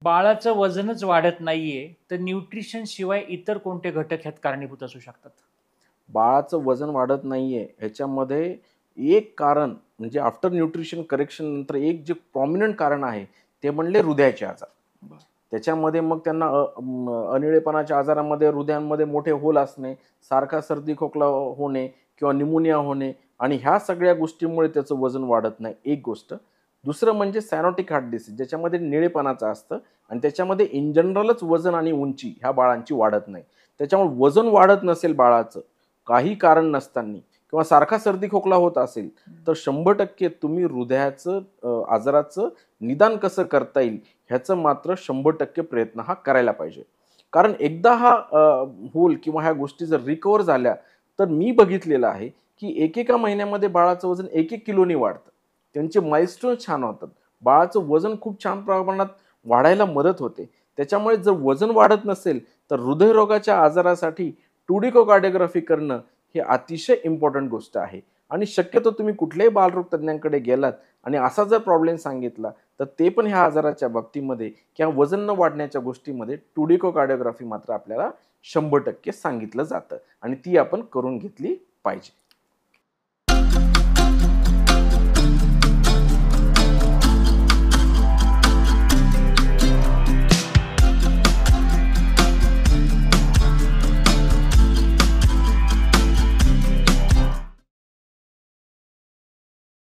बाळाचं वजनच वाढत नाहीये, तर न्यूट्रिशन शिवाय इतर कोणते घटक ह्यात कारणीभूत असू शकतात? बाळाचं वजन वाढत नाहीये ह्याच्यामध्ये एक कारण म्हणजे आफ्टर न्यूट्रिशन करेक्शन नंतर एक जे प्रॉमिनंट कारण आहे ते म्हणले हृदयाचे आजार. त्याच्यामध्ये मग त्यांना अनिळेपणाच्या आजारामध्ये हृदयांमध्ये मोठे होल असणे, सारखा सर्दी खोकला होणे किंवा निमोनिया होणे आणि ह्या सगळ्या गोष्टींमुळे त्याचं वजन वाढत नाही, एक गोष्ट. दुसरं म्हणजे सायनोटिक हार्ट डिसीज ज्याच्यामध्ये निळेपणाचं असतं आणि त्याच्यामध्ये इन जनरलच वजन आणि उंची ह्या बाळांची वाढत नाही. त्याच्यामुळे वजन वाढत नसेल बाळाचं, काही कारण नसताना किंवा सारखा सर्दी खोकला होत असेल, तर 100% तुम्ही हृदयाचं आजाराचं निदान कसं करता येईल ह्याचं मात्र 100% प्रयत्न हा करायला पाहिजे. कारण एकदा हा होल किंवा ह्या गोष्टी जर रिकव्हर झाल्या, तर मी बघितलेलं आहे, की एकेका महिन्यामध्ये बाळाचं वजन 1-1 किलोनी वाढतं. त्यांचे माइलस्टोन छान होतात. बाळाचं वजन खूप छान प्रमाणात वाढायला मदत होते. त्याच्यामुळे जर वजन वाढत नसेल, तर हृदयरोगाच्या आजारासाठी कार्डिओग्राफी करणं हे अतिशय इम्पॉर्टंट गोष्ट आहे. आणि शक्यतो तुम्ही कुठल्याही बालरोग तज्ञांकडे गेलात आणि असा जर प्रॉब्लेम सांगितला, तर ते पण ह्या आजाराच्या बाबतीमध्ये किंवा वजन न वाढण्याच्या गोष्टीमध्ये कार्डिओग्राफी मात्र आपल्याला 100% सांगितलं जातं आणि ती आपण करून घेतली पाहिजे.